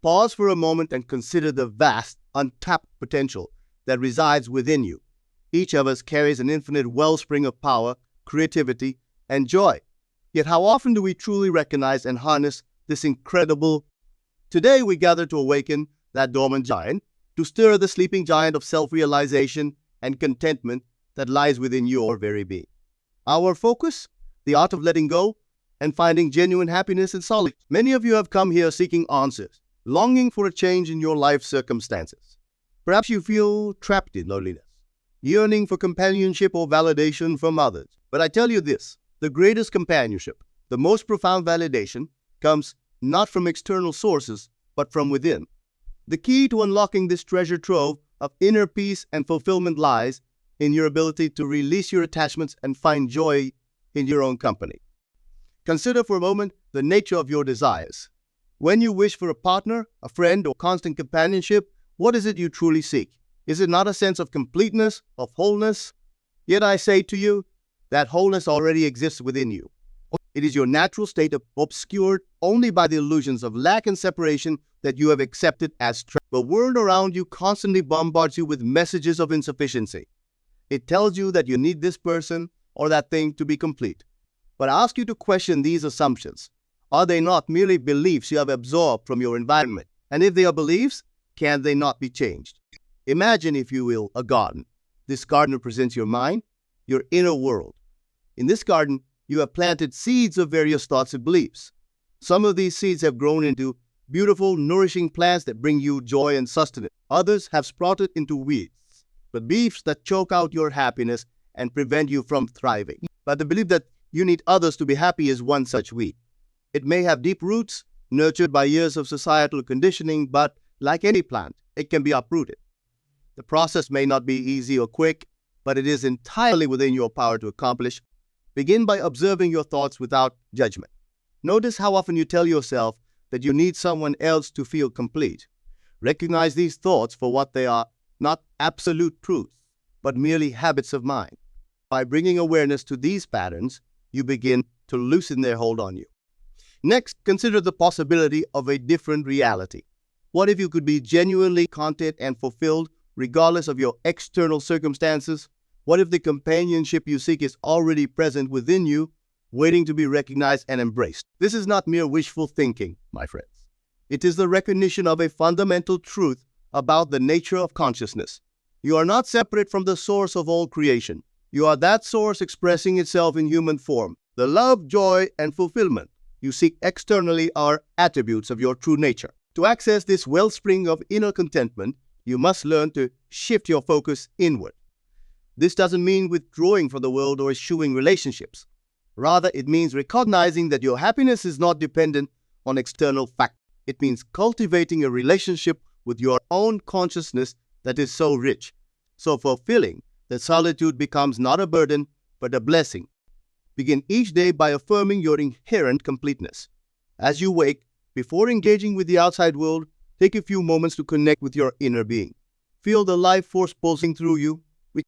Pause for a moment and consider the vast, untapped potential that resides within you. Each of us carries an infinite wellspring of power, creativity, and joy. Yet how often do we truly recognize and harness this incredible? Today we gather to awaken that dormant giant, to stir the sleeping giant of self-realization and contentment that lies within your very being. Our focus? The art of letting go and finding genuine happiness in solitude. Many of you have come here seeking answers, longing for a change in your life circumstances. Perhaps you feel trapped in loneliness, yearning for companionship or validation from others. But I tell you this, the greatest companionship, the most profound validation, comes not from external sources, but from within. The key to unlocking this treasure trove of inner peace and fulfillment lies in your ability to release your attachments and find joy in your own company. Consider for a moment the nature of your desires. When you wish for a partner, a friend, or constant companionship, what is it you truly seek? Is it not a sense of completeness, of wholeness? Yet I say to you, that wholeness already exists within you. It is your natural state obscured only by the illusions of lack and separation that you have accepted as true. The world around you constantly bombards you with messages of insufficiency. It tells you that you need this person or that thing to be complete. But I ask you to question these assumptions. Are they not merely beliefs you have absorbed from your environment? And if they are beliefs, can they not be changed? Imagine, if you will, a garden. This garden represents your mind, your inner world. In this garden, you have planted seeds of various thoughts and beliefs. Some of these seeds have grown into beautiful, nourishing plants that bring you joy and sustenance. Others have sprouted into weeds, the beliefs that choke out your happiness and prevent you from thriving. But the belief that you need others to be happy is one such weed. It may have deep roots, nurtured by years of societal conditioning, but like any plant, it can be uprooted. The process may not be easy or quick, but it is entirely within your power to accomplish. Begin by observing your thoughts without judgment. Notice how often you tell yourself that you need someone else to feel complete. Recognize these thoughts for what they are, not absolute truths, but merely habits of mind. By bringing awareness to these patterns, you begin to loosen their hold on you. Next, consider the possibility of a different reality. What if you could be genuinely content and fulfilled regardless of your external circumstances? What if the companionship you seek is already present within you, waiting to be recognized and embraced? This is not mere wishful thinking, my friends. It is the recognition of a fundamental truth about the nature of consciousness. You are not separate from the source of all creation. You are that source expressing itself in human form. The love, joy, and fulfillment you seek externally are attributes of your true nature. To access this wellspring of inner contentment, you must learn to shift your focus inward. This doesn't mean withdrawing from the world or eschewing relationships. Rather, it means recognizing that your happiness is not dependent on external factors. It means cultivating a relationship with your own consciousness that is so rich, so fulfilling, that solitude becomes not a burden, but a blessing. Begin each day by affirming your inherent completeness. As you wake, before engaging with the outside world, take a few moments to connect with your inner being. Feel the life force pulsing through you.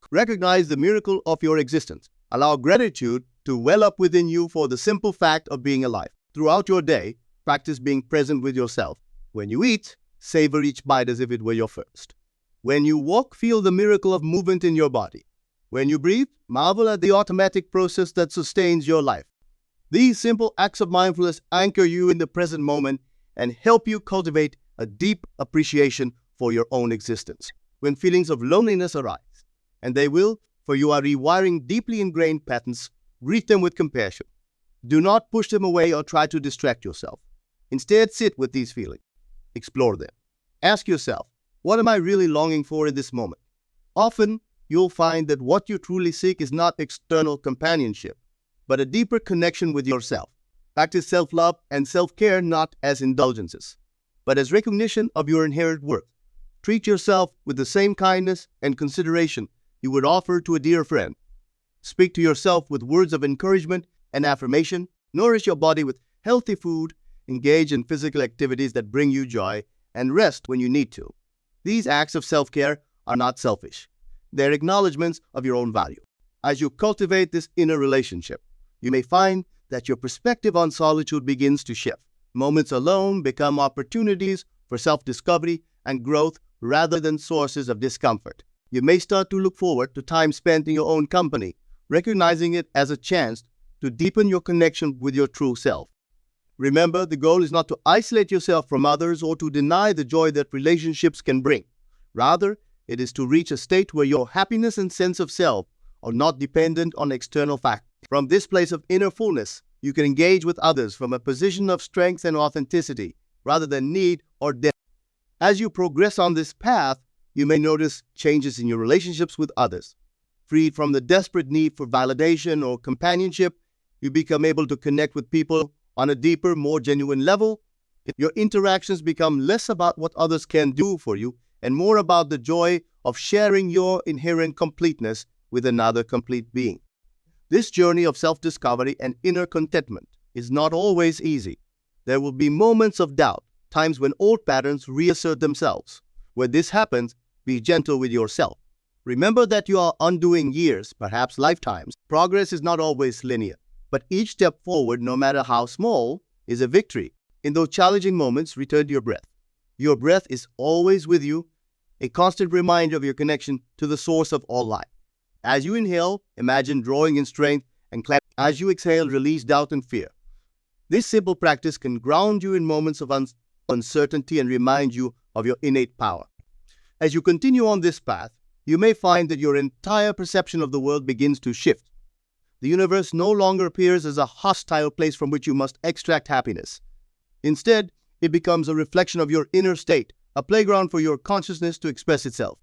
Recognize the miracle of your existence. Allow gratitude to well up within you for the simple fact of being alive. Throughout your day, practice being present with yourself. When you eat, savor each bite as if it were your first. When you walk, feel the miracle of movement in your body. When you breathe, marvel at the automatic process that sustains your life. These simple acts of mindfulness anchor you in the present moment and help you cultivate a deep appreciation for your own existence. When feelings of loneliness arise, and they will, for you are rewiring deeply ingrained patterns, greet them with compassion. Do not push them away or try to distract yourself. Instead, sit with these feelings. Explore them. Ask yourself, what am I really longing for in this moment? Often, you'll find that what you truly seek is not external companionship, but a deeper connection with yourself. Practice self-love and self-care not as indulgences, but as recognition of your inherent worth. Treat yourself with the same kindness and consideration you would offer to a dear friend. Speak to yourself with words of encouragement and affirmation. Nourish your body with healthy food. Engage in physical activities that bring you joy, and rest when you need to. These acts of self-care are not selfish. They're acknowledgments of your own value. As you cultivate this inner relationship, you may find that your perspective on solitude begins to shift. Moments alone become opportunities for self-discovery and growth rather than sources of discomfort. You may start to look forward to time spent in your own company, recognizing it as a chance to deepen your connection with your true self. Remember, the goal is not to isolate yourself from others or to deny the joy that relationships can bring. Rather, it is to reach a state where your happiness and sense of self are not dependent on external factors. From this place of inner fullness, you can engage with others from a position of strength and authenticity, rather than need or debt. As you progress on this path, you may notice changes in your relationships with others. Freed from the desperate need for validation or companionship, you become able to connect with people on a deeper, more genuine level. Your interactions become less about what others can do for you and more about the joy of sharing your inherent completeness with another complete being. This journey of self-discovery and inner contentment is not always easy. There will be moments of doubt, times when old patterns reassert themselves. When this happens, be gentle with yourself. Remember that you are undoing years, perhaps lifetimes. Progress is not always linear, but each step forward, no matter how small, is a victory. In those challenging moments, return to your breath. Your breath is always with you, a constant reminder of your connection to the source of all life. As you inhale, imagine drawing in strength and clarity. As you exhale, release doubt and fear. This simple practice can ground you in moments of uncertainty and remind you of your innate power. As you continue on this path, you may find that your entire perception of the world begins to shift. The universe no longer appears as a hostile place from which you must extract happiness. Instead, it becomes a reflection of your inner state, a playground for your consciousness to express itself.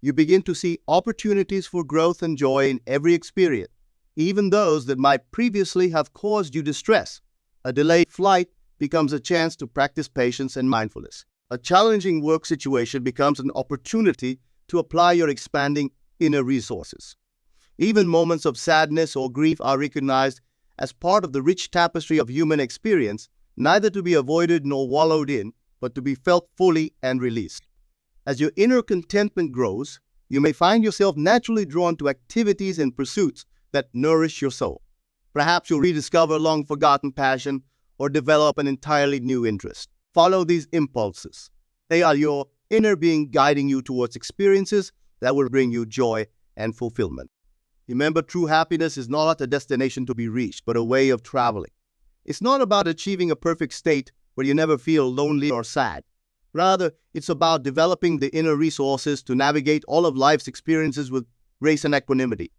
You begin to see opportunities for growth and joy in every experience, even those that might previously have caused you distress. A delayed flight becomes a chance to practice patience and mindfulness. A challenging work situation becomes an opportunity to apply your expanding inner resources. Even moments of sadness or grief are recognized as part of the rich tapestry of human experience, neither to be avoided nor wallowed in, but to be felt fully and released. As your inner contentment grows, you may find yourself naturally drawn to activities and pursuits that nourish your soul. Perhaps you'll rediscover a long-forgotten passion or develop an entirely new interest. Follow these impulses. They are your inner being guiding you towards experiences that will bring you joy and fulfillment. Remember, true happiness is not a destination to be reached, but a way of traveling. It's not about achieving a perfect state where you never feel lonely or sad. Rather, it's about developing the inner resources to navigate all of life's experiences with grace and equanimity.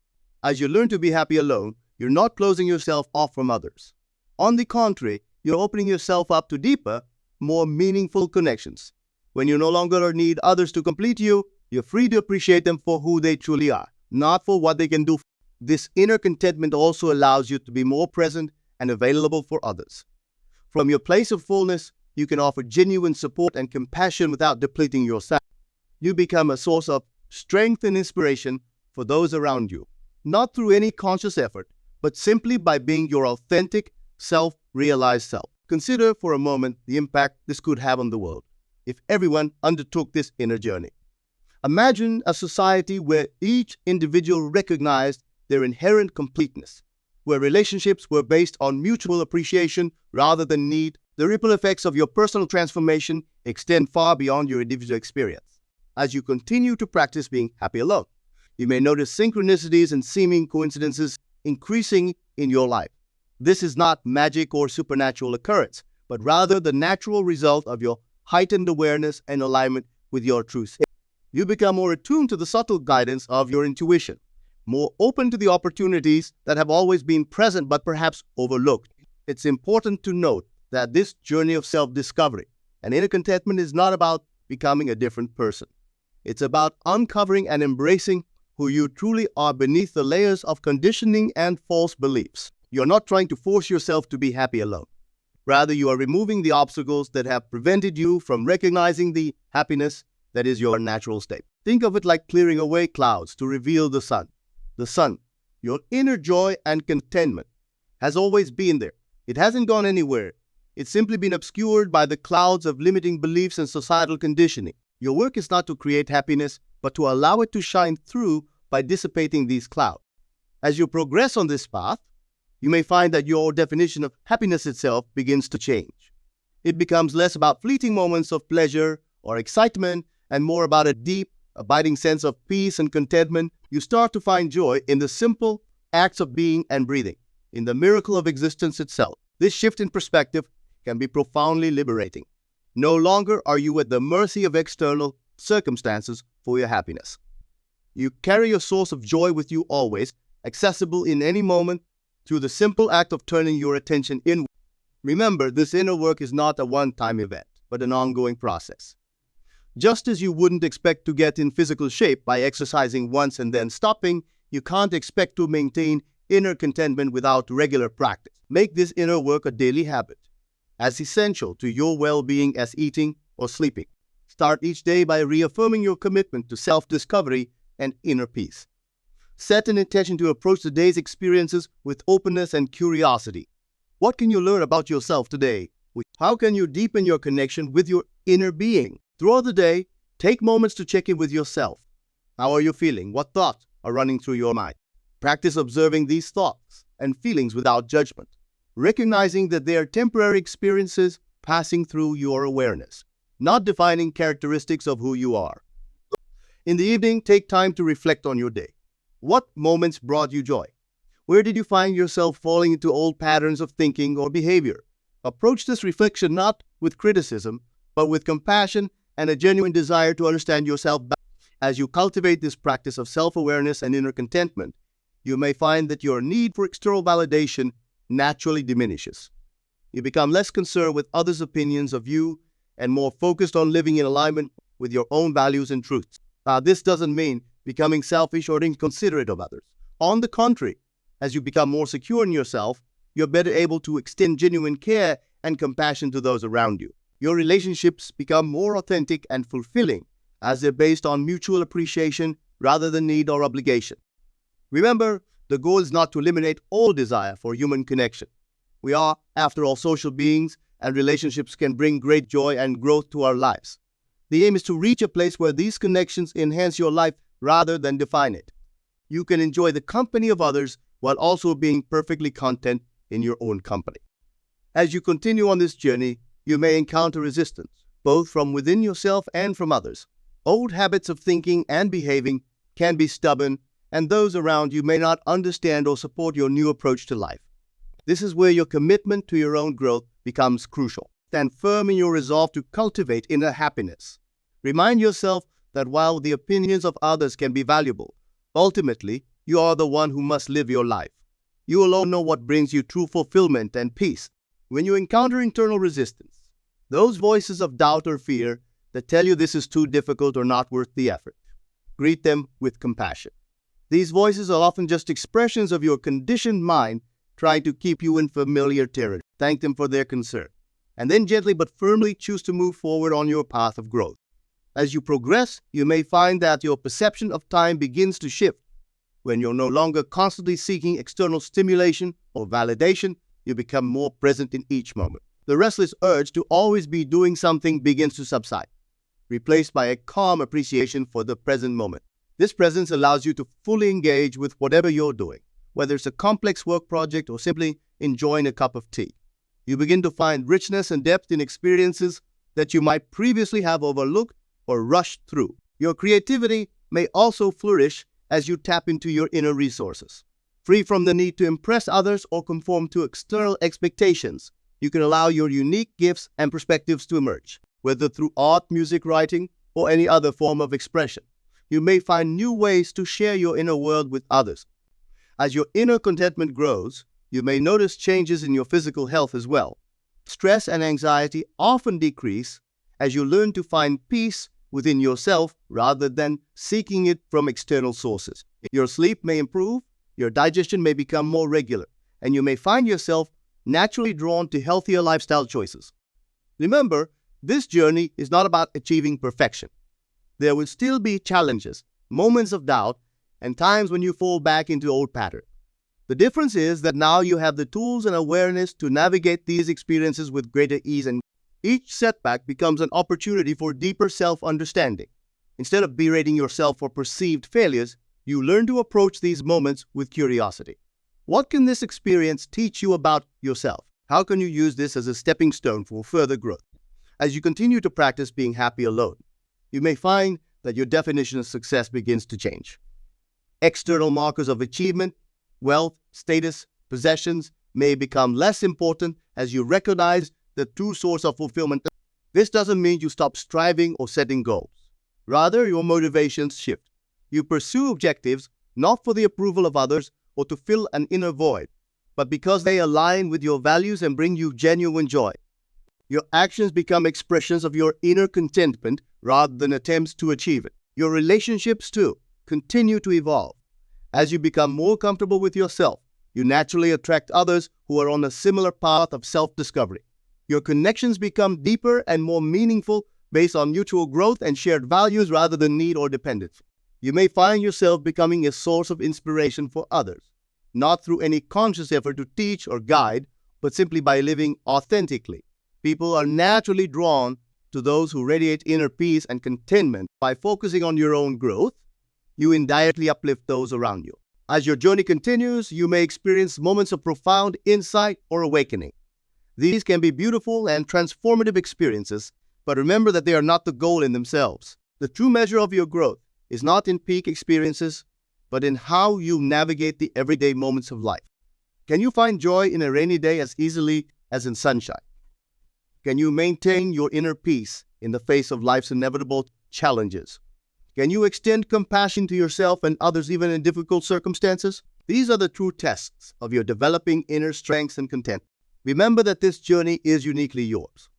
As you learn to be happy alone, you're not closing yourself off from others. On the contrary, you're opening yourself up to deeper, more meaningful connections. When you no longer need others to complete you, you're free to appreciate them for who they truly are, not for what they can do. This inner contentment also allows you to be more present and available for others. From your place of fullness, you can offer genuine support and compassion without depleting yourself. You become a source of strength and inspiration for those around you, not through any conscious effort, but simply by being your authentic, self-realized self. Consider for a moment the impact this could have on the world if everyone undertook this inner journey. Imagine a society where each individual recognized their inherent completeness, where relationships were based on mutual appreciation rather than need. The ripple effects of your personal transformation extend far beyond your individual experience. As you continue to practice being happy alone, you may notice synchronicities and seeming coincidences increasing in your life. This is not magic or supernatural occurrence, but rather the natural result of your heightened awareness and alignment with your true self. You become more attuned to the subtle guidance of your intuition, more open to the opportunities that have always been present but perhaps overlooked. It's important to note that this journey of self-discovery and inner contentment is not about becoming a different person. It's about uncovering and embracing who you truly are beneath the layers of conditioning and false beliefs. You're not trying to force yourself to be happy alone. Rather, you are removing the obstacles that have prevented you from recognizing the happiness that is your natural state. Think of it like clearing away clouds to reveal the sun. The sun, your inner joy and contentment, has always been there. It hasn't gone anywhere. It's simply been obscured by the clouds of limiting beliefs and societal conditioning. Your work is not to create happiness, but to allow it to shine through by dissipating these clouds. As you progress on this path, you may find that your definition of happiness itself begins to change. It becomes less about fleeting moments of pleasure or excitement and more about a deep, abiding sense of peace and contentment. You start to find joy in the simple acts of being and breathing, in the miracle of existence itself. This shift in perspective can be profoundly liberating. No longer are you at the mercy of external circumstances for your happiness. You carry your source of joy with you always, accessible in any moment through the simple act of turning your attention inward. Remember, this inner work is not a one-time event, but an ongoing process. Just as you wouldn't expect to get in physical shape by exercising once and then stopping, you can't expect to maintain inner contentment without regular practice. Make this inner work a daily habit, as essential to your well-being as eating or sleeping. Start each day by reaffirming your commitment to self-discovery and inner peace. Set an intention to approach the day's experiences with openness and curiosity. What can you learn about yourself today? How can you deepen your connection with your inner being? Throughout the day, take moments to check in with yourself. How are you feeling? What thoughts are running through your mind? Practice observing these thoughts and feelings without judgment, recognizing that they are temporary experiences passing through your awareness, not defining characteristics of who you are. In the evening, take time to reflect on your day. What moments brought you joy? Where did you find yourself falling into old patterns of thinking or behavior? Approach this reflection not with criticism, but with compassion and a genuine desire to understand yourself better. As you cultivate this practice of self-awareness and inner contentment, you may find that your need for external validation naturally diminishes. You become less concerned with others' opinions of you and more focused on living in alignment with your own values and truths. This doesn't mean becoming selfish or inconsiderate of others. On the contrary, as you become more secure in yourself, you're better able to extend genuine care and compassion to those around you. Your relationships become more authentic and fulfilling as they're based on mutual appreciation rather than need or obligation. Remember, the goal is not to eliminate all desire for human connection. We are, after all, social beings, and relationships can bring great joy and growth to our lives. The aim is to reach a place where these connections enhance your life rather than define it. You can enjoy the company of others while also being perfectly content in your own company. As you continue on this journey, you may encounter resistance, both from within yourself and from others. Old habits of thinking and behaving can be stubborn, and those around you may not understand or support your new approach to life. This is where your commitment to your own growth becomes crucial. Stand firm in your resolve to cultivate inner happiness. Remind yourself that while the opinions of others can be valuable, ultimately, you are the one who must live your life. You alone know what brings you true fulfillment and peace. When you encounter internal resistance, those voices of doubt or fear that tell you this is too difficult or not worth the effort, greet them with compassion. These voices are often just expressions of your conditioned mind trying to keep you in familiar territory. Thank them for their concern, and then gently but firmly choose to move forward on your path of growth. As you progress, you may find that your perception of time begins to shift. When you're no longer constantly seeking external stimulation or validation, you become more present in each moment. The restless urge to always be doing something begins to subside, replaced by a calm appreciation for the present moment. This presence allows you to fully engage with whatever you're doing, whether it's a complex work project or simply enjoying a cup of tea. You begin to find richness and depth in experiences that you might previously have overlooked or rushed through. Your creativity may also flourish as you tap into your inner resources. Free from the need to impress others or conform to external expectations, you can allow your unique gifts and perspectives to emerge, whether through art, music, writing, or any other form of expression. You may find new ways to share your inner world with others. As your inner contentment grows, you may notice changes in your physical health as well. Stress and anxiety often decrease as you learn to find peace within yourself rather than seeking it from external sources. Your sleep may improve, your digestion may become more regular, and you may find yourself naturally drawn to healthier lifestyle choices. Remember, this journey is not about achieving perfection. There will still be challenges, moments of doubt, and times when you fall back into old patterns. The difference is that now you have the tools and awareness to navigate these experiences with greater ease, and each setback becomes an opportunity for deeper self-understanding. Instead of berating yourself for perceived failures, you learn to approach these moments with curiosity. What can this experience teach you about yourself? How can you use this as a stepping stone for further growth? As you continue to practice being happy alone, you may find that your definition of success begins to change. External markers of achievement, wealth, status, possessions may become less important as you recognize the true source of fulfillment. This doesn't mean you stop striving or setting goals. Rather, your motivations shift. You pursue objectives not for the approval of others or to fill an inner void, but because they align with your values and bring you genuine joy. Your actions become expressions of your inner contentment rather than attempts to achieve it. Your relationships, too, continue to evolve. As you become more comfortable with yourself, you naturally attract others who are on a similar path of self-discovery. Your connections become deeper and more meaningful based on mutual growth and shared values rather than need or dependence. You may find yourself becoming a source of inspiration for others, not through any conscious effort to teach or guide, but simply by living authentically. People are naturally drawn to those who radiate inner peace and contentment. By focusing on your own growth, you indirectly uplift those around you. As your journey continues, you may experience moments of profound insight or awakening. These can be beautiful and transformative experiences, but remember that they are not the goal in themselves. The true measure of your growth is not in peak experiences, but in how you navigate the everyday moments of life. Can you find joy in a rainy day as easily as in sunshine? Can you maintain your inner peace in the face of life's inevitable challenges? Can you extend compassion to yourself and others even in difficult circumstances? These are the true tests of your developing inner strengths and content. Remember that this journey is uniquely yours.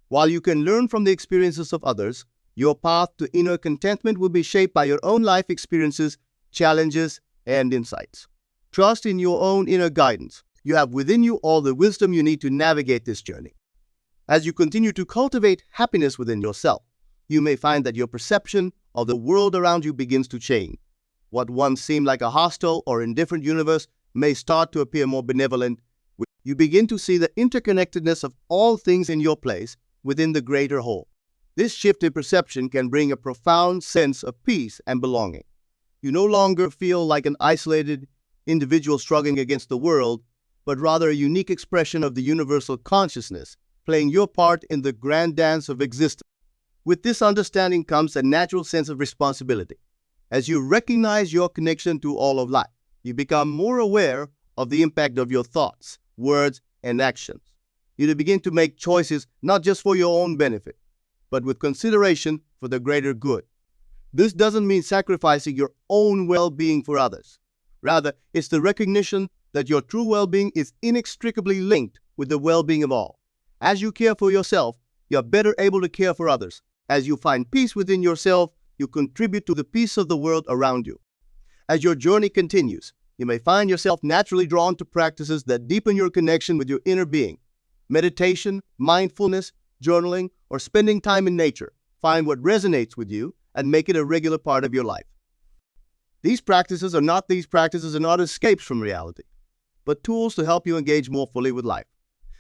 While you can learn from the experiences of others, your path to inner contentment will be shaped by your own life experiences, challenges, and insights. Trust in your own inner guidance. You have within you all the wisdom you need to navigate this journey. As you continue to cultivate happiness within yourself, you may find that your perception of the world around you begins to change. What once seemed like a hostile or indifferent universe may start to appear more benevolent. You begin to see the interconnectedness of all things in your place within the greater whole. This shift in perception can bring a profound sense of peace and belonging. You no longer feel like an isolated individual struggling against the world, but rather a unique expression of the universal consciousness, playing your part in the grand dance of existence. With this understanding comes a natural sense of responsibility. As you recognize your connection to all of life, you become more aware of the impact of your thoughts, words, and actions. You begin to make choices not just for your own benefit, but with consideration for the greater good. This doesn't mean sacrificing your own well-being for others. Rather, it's the recognition that your true well-being is inextricably linked with the well-being of all. As you care for yourself, you're better able to care for others. As you find peace within yourself, you contribute to the peace of the world around you. As your journey continues, you may find yourself naturally drawn to practices that deepen your connection with your inner being. Meditation, mindfulness, journaling, or spending time in nature. Find what resonates with you and make it a regular part of your life. These practices are not escapes from reality, but tools to help you engage more fully with life.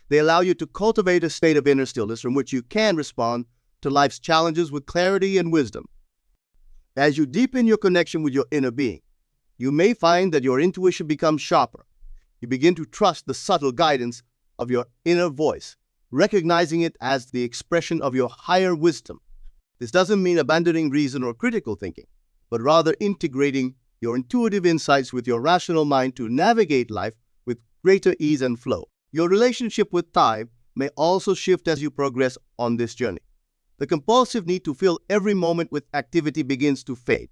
They allow you to cultivate a state of inner stillness from which you can respond to life's challenges with clarity and wisdom. As you deepen your connection with your inner being, you may find that your intuition becomes sharper. You begin to trust the subtle guidance of your inner voice, recognizing it as the expression of your higher wisdom. This doesn't mean abandoning reason or critical thinking, but rather integrating your intuitive insights with your rational mind to navigate life with greater ease and flow. Your relationship with time may also shift as you progress on this journey. The compulsive need to fill every moment with activity begins to fade.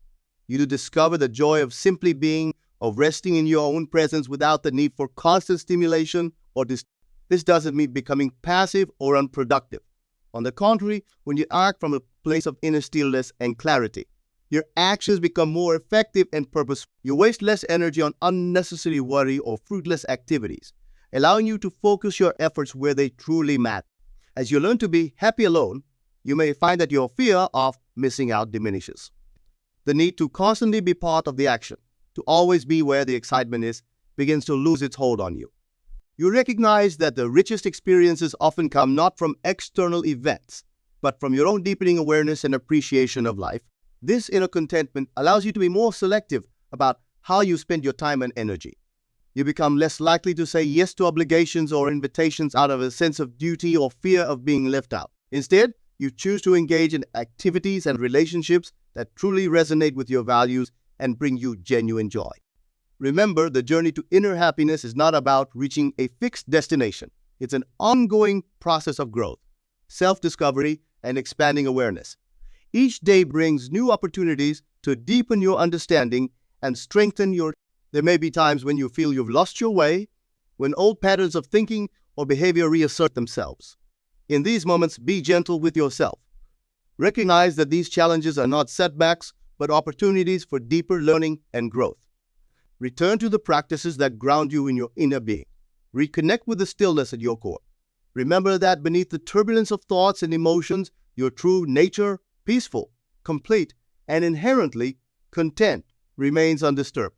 You discover the joy of simply being, of resting in your own presence without the need for constant stimulation or This doesn't mean becoming passive or unproductive. On the contrary, when you act from a place of inner stillness and clarity, your actions become more effective and purposeful. You waste less energy on unnecessary worry or fruitless activities, allowing you to focus your efforts where they truly matter. As you learn to be happy alone, you may find that your fear of missing out diminishes. The need to constantly be part of the action, to always be where the excitement is, begins to lose its hold on you. You recognize that the richest experiences often come not from external events, but from your own deepening awareness and appreciation of life. This inner contentment allows you to be more selective about how you spend your time and energy. You become less likely to say yes to obligations or invitations out of a sense of duty or fear of being left out. Instead, you choose to engage in activities and relationships that truly resonate with your values and bring you genuine joy. Remember, the journey to inner happiness is not about reaching a fixed destination. It's an ongoing process of growth, self-discovery, and expanding awareness. Each day brings new opportunities to deepen your understanding and strengthen your. There may be times when you feel you've lost your way, when old patterns of thinking or behavior reassert themselves. In these moments, be gentle with yourself. Recognize that these challenges are not setbacks, but opportunities for deeper learning and growth. Return to the practices that ground you in your inner being. Reconnect with the stillness at your core. Remember that beneath the turbulence of thoughts and emotions, your true nature, peaceful, complete, and inherently content, remains undisturbed.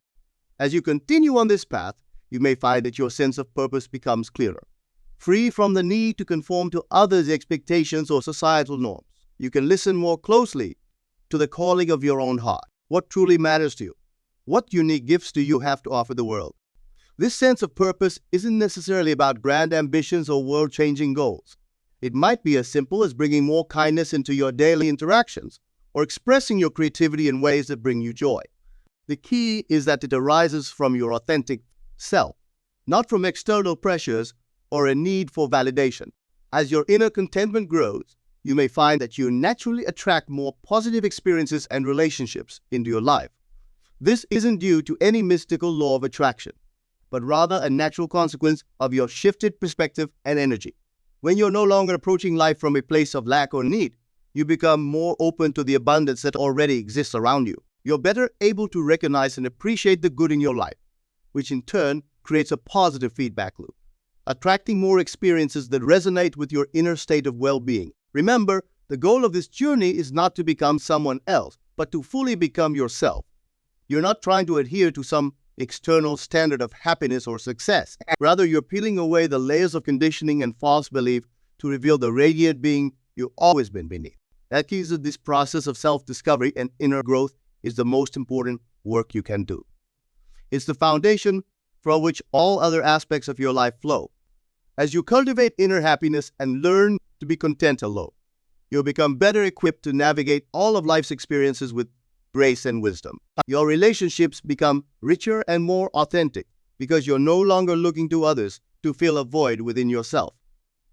As you continue on this path, you may find that your sense of purpose becomes clearer. Free from the need to conform to others' expectations or societal norms, you can listen more closely to the calling of your own heart. What truly matters to you? What unique gifts do you have to offer the world? This sense of purpose isn't necessarily about grand ambitions or world-changing goals. It might be as simple as bringing more kindness into your daily interactions or expressing your creativity in ways that bring you joy. The key is that it arises from your authentic self, not from external pressures or a need for validation. As your inner contentment grows, you may find that you naturally attract more positive experiences and relationships into your life. This isn't due to any mystical law of attraction, but rather a natural consequence of your shifted perspective and energy. When you're no longer approaching life from a place of lack or need, you become more open to the abundance that already exists around you. You're better able to recognize and appreciate the good in your life, which in turn creates a positive feedback loop, attracting more experiences that resonate with your inner state of well-being. Remember, the goal of this journey is not to become someone else, but to fully become yourself. You're not trying to adhere to some external standard of happiness or success. Rather, you're peeling away the layers of conditioning and false belief to reveal the radiant being you've always been beneath. That key to this process of self-discovery and inner growth is the most important work you can do. It's the foundation from which all other aspects of your life flow. As you cultivate inner happiness and learn to be content alone, you'll become better equipped to navigate all of life's experiences with grace and wisdom. Your relationships become richer and more authentic because you're no longer looking to others to fill a void within yourself.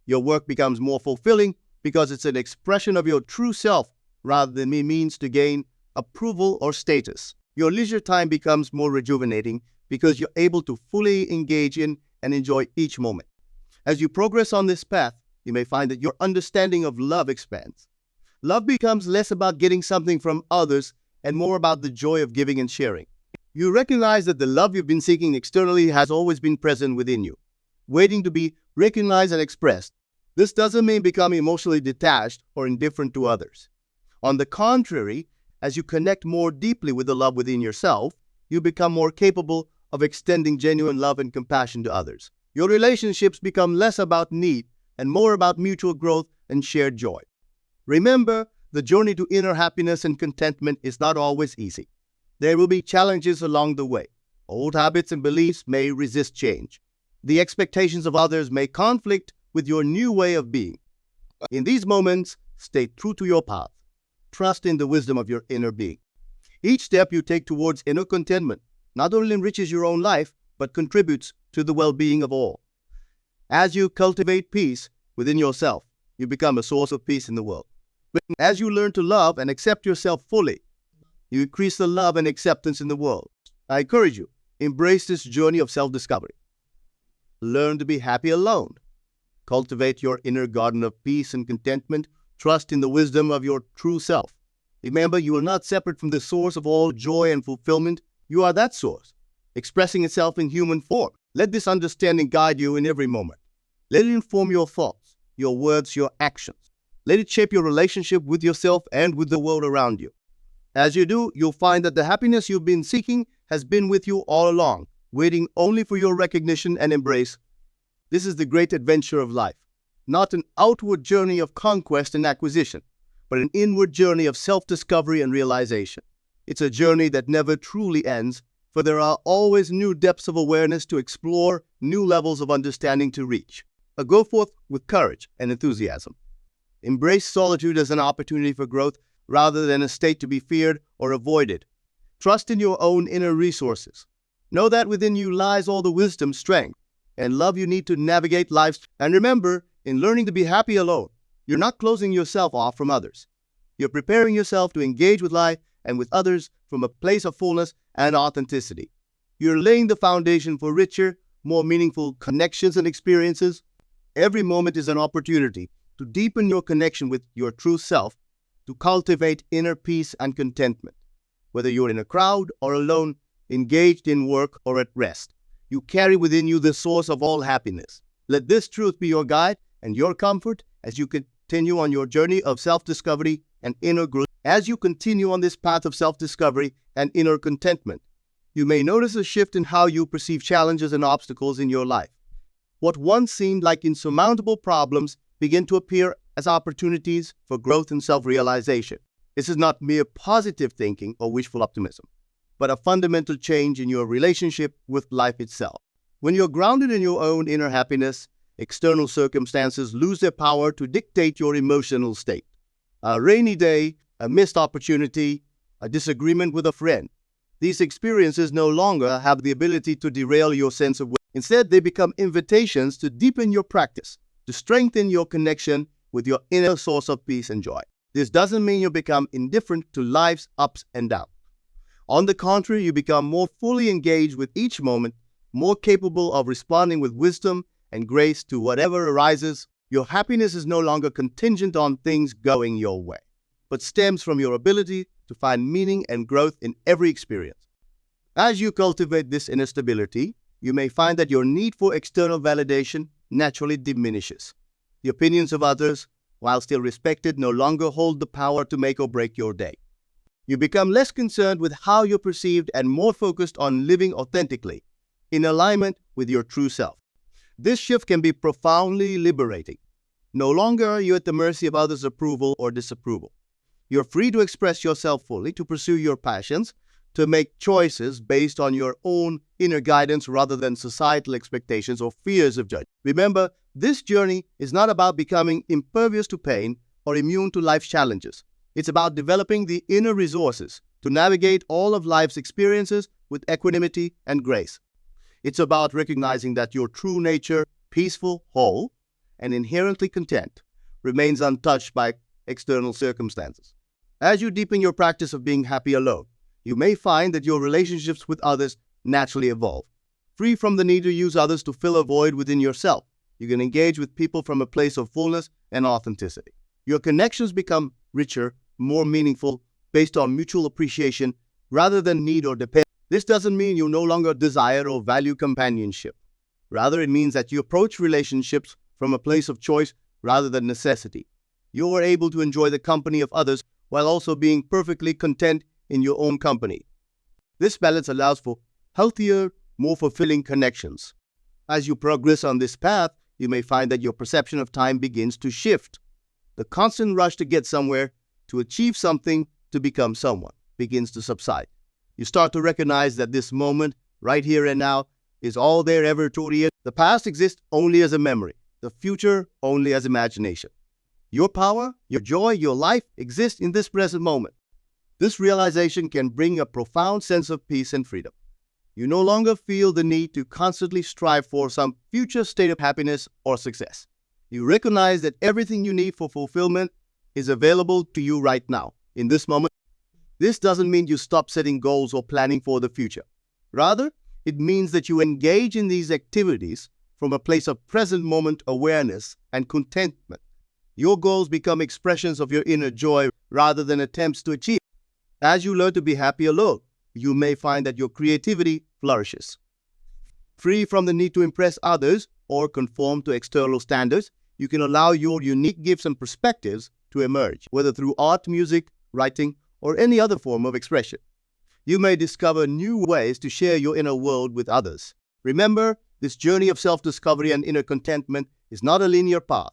Your work becomes more fulfilling because it's an expression of your true self rather than a means to gain approval or status. Your leisure time becomes more rejuvenating because you're able to fully engage in and enjoy each moment. As you progress on this path, you may find that your understanding of love expands. Love becomes less about getting something from others and more about the joy of giving and sharing. You recognize that the love you've been seeking externally has always been present within you, waiting to be recognized and expressed. This doesn't mean becoming emotionally detached or indifferent to others. On the contrary, as you connect more deeply with the love within yourself, you become more capable of extending genuine love and compassion to others. Your relationships become less about need and more about mutual growth and shared joy. Remember, the journey to inner happiness and contentment is not always easy. There will be challenges along the way. Old habits and beliefs may resist change. The expectations of others may conflict with your new way of being. In these moments, stay true to your path. Trust in the wisdom of your inner being. Each step you take towards inner contentment not only enriches your own life, but contributes to the well-being of all. As you cultivate peace within yourself, you become a source of peace in the world. As you learn to love and accept yourself fully, you increase the love and acceptance in the world. I encourage you, embrace this journey of self-discovery. Learn to be happy alone. Cultivate your inner garden of peace and contentment. Trust in the wisdom of your true self. Remember, you are not separate from the source of all joy and fulfillment. You are that source, expressing itself in human form. Let this understanding guide you in every moment. Let it inform your thoughts, your words, your actions. Let it shape your relationship with yourself and with the world around you. As you do, you'll find that the happiness you've been seeking has been with you all along, waiting only for your recognition and embrace. This is the great adventure of life, not an outward journey of conquest and acquisition, but an inward journey of self-discovery and realization. It's a journey that never truly ends, for there are always new depths of awareness to explore, new levels of understanding to reach. Go forth with courage and enthusiasm. Embrace solitude as an opportunity for growth rather than a state to be feared or avoided. Trust in your own inner resources. Know that within you lies all the wisdom, strength, and love you need to navigate life. And remember, in learning to be happy alone, you're not closing yourself off from others. You're preparing yourself to engage with life and with others from a place of fullness and authenticity. You're laying the foundation for richer, more meaningful connections and experiences. Every moment is an opportunity to deepen your connection with your true self, to cultivate inner peace and contentment. Whether you're in a crowd or alone, engaged in work or at rest, you carry within you the source of all happiness. Let this truth be your guide and your comfort as you continue on your journey of self-discovery and inner growth. As you continue on this path of self-discovery and inner contentment, you may notice a shift in how you perceive challenges and obstacles in your life. What once seemed like insurmountable problems begin to appear as opportunities for growth and self-realization. This is not mere positive thinking or wishful optimism, but a fundamental change in your relationship with life itself. When you're grounded in your own inner happiness, external circumstances lose their power to dictate your emotional state. A rainy day, a missed opportunity, a disagreement with a friend. These experiences no longer have the ability to derail your sense of well. Instead, they become invitations to deepen your practice, to strengthen your connection with your inner source of peace and joy. This doesn't mean you become indifferent to life's ups and downs. On the contrary, you become more fully engaged with each moment, more capable of responding with wisdom and grace to whatever arises. Your happiness is no longer contingent on things going your way, but stems from your ability to find meaning and growth in every experience. As you cultivate this inner stability, you may find that your need for external validation naturally diminishes. The opinions of others, while still respected, no longer hold the power to make or break your day. You become less concerned with how you're perceived and more focused on living authentically, in alignment with your true self. This shift can be profoundly liberating. No longer are you at the mercy of others' approval or disapproval. You're free to express yourself fully, to pursue your passions, to make choices based on your own inner guidance rather than societal expectations or fears of judgment. Remember, this journey is not about becoming impervious to pain or immune to life's challenges. It's about developing the inner resources to navigate all of life's experiences with equanimity and grace. It's about recognizing that your true nature, peaceful, whole, and inherently content, remains untouched by external circumstances. As you deepen your practice of being happy alone, you may find that your relationships with others naturally evolve. Free from the need to use others to fill a void within yourself, you can engage with people from a place of fullness and authenticity. Your connections become richer, more meaningful, based on mutual appreciation rather than need or dependence. This doesn't mean you no longer desire or value companionship. Rather, it means that you approach relationships from a place of choice rather than necessity. You are able to enjoy the company of others while also being perfectly content in your own company. This balance allows for healthier, more fulfilling connections. As you progress on this path, you may find that your perception of time begins to shift. The constant rush to get somewhere, to achieve something, to become someone, begins to subside. You start to recognize that this moment, right here and now, is all there ever truly is. The past exists only as a memory, the future only as imagination. Your power, your joy, your life exist in this present moment. This realization can bring a profound sense of peace and freedom. You no longer feel the need to constantly strive for some future state of happiness or success. You recognize that everything you need for fulfillment is available to you right now, in this moment. This doesn't mean you stop setting goals or planning for the future. Rather, it means that you engage in these activities from a place of present moment awareness and contentment. Your goals become expressions of your inner joy rather than attempts to achieve. As you learn to be happy alone, you may find that your creativity flourishes. Free from the need to impress others or conform to external standards, you can allow your unique gifts and perspectives to emerge, whether through art, music, writing, or any other form of expression. You may discover new ways to share your inner world with others. Remember, this journey of self-discovery and inner contentment is not a linear path.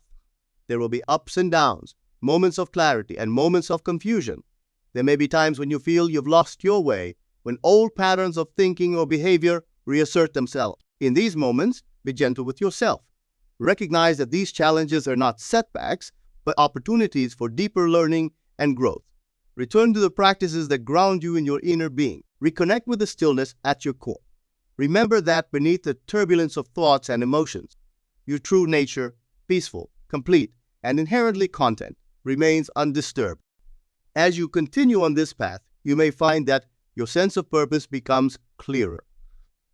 There will be ups and downs, moments of clarity and moments of confusion. There may be times when you feel you've lost your way, when old patterns of thinking or behavior reassert themselves. In these moments, be gentle with yourself. Recognize that these challenges are not setbacks, but opportunities for deeper learning and growth. Return to the practices that ground you in your inner being. Reconnect with the stillness at your core. Remember that beneath the turbulence of thoughts and emotions, your true nature, peaceful, complete, and inherently content, remains undisturbed. As you continue on this path, you may find that your sense of purpose becomes clearer.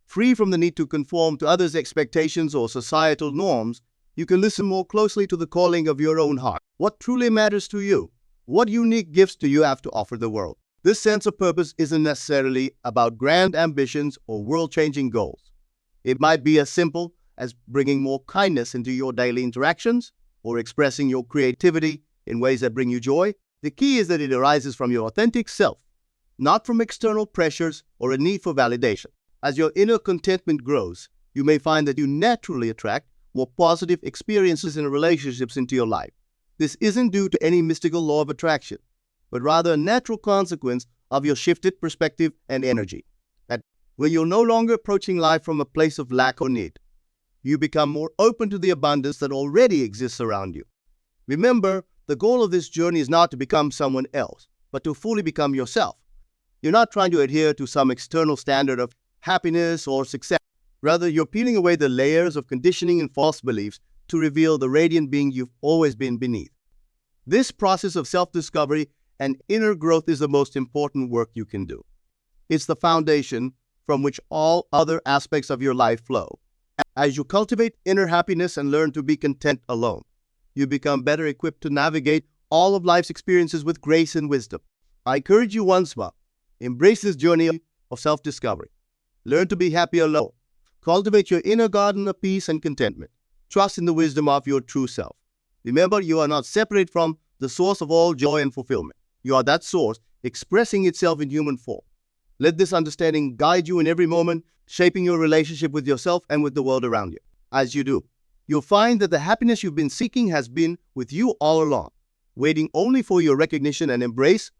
Free from the need to conform to others' expectations or societal norms, you can listen more closely to the calling of your own heart. What truly matters to you? What unique gifts do you have to offer the world? This sense of purpose isn't necessarily about grand ambitions or world-changing goals. It might be as simple as bringing more kindness into your daily interactions or expressing your creativity in ways that bring you joy. The key is that it arises from your authentic self, not from external pressures or a need for validation. As your inner contentment grows, you may find that you naturally attract more positive experiences and relationships into your life. This isn't due to any mystical law of attraction, but rather a natural consequence of your shifted perspective and energy. That when you're no longer approaching life from a place of lack or need, you become more open to the abundance that already exists around you. Remember, the goal of this journey is not to become someone else, but to fully become yourself. You're not trying to adhere to some external standard of happiness or success. Rather, you're peeling away the layers of conditioning and false beliefs to reveal the radiant being you've always been beneath. This process of self-discovery and inner growth is the most important work you can do. It's the foundation from which all other aspects of your life flow. As you cultivate inner happiness and learn to be content alone, you become better equipped to navigate all of life's experiences with grace and wisdom. I encourage you once more, embrace this journey of self-discovery. Learn to be happy alone. Cultivate your inner garden of peace and contentment. Trust in the wisdom of your true self. Remember, you are not separate from the source of all joy and fulfillment. You are that source expressing itself in human form. Let this understanding guide you in every moment, shaping your relationship with yourself and with the world around you. As you do, you'll find that the happiness you've been seeking has been with you all along, waiting only for your recognition and embrace.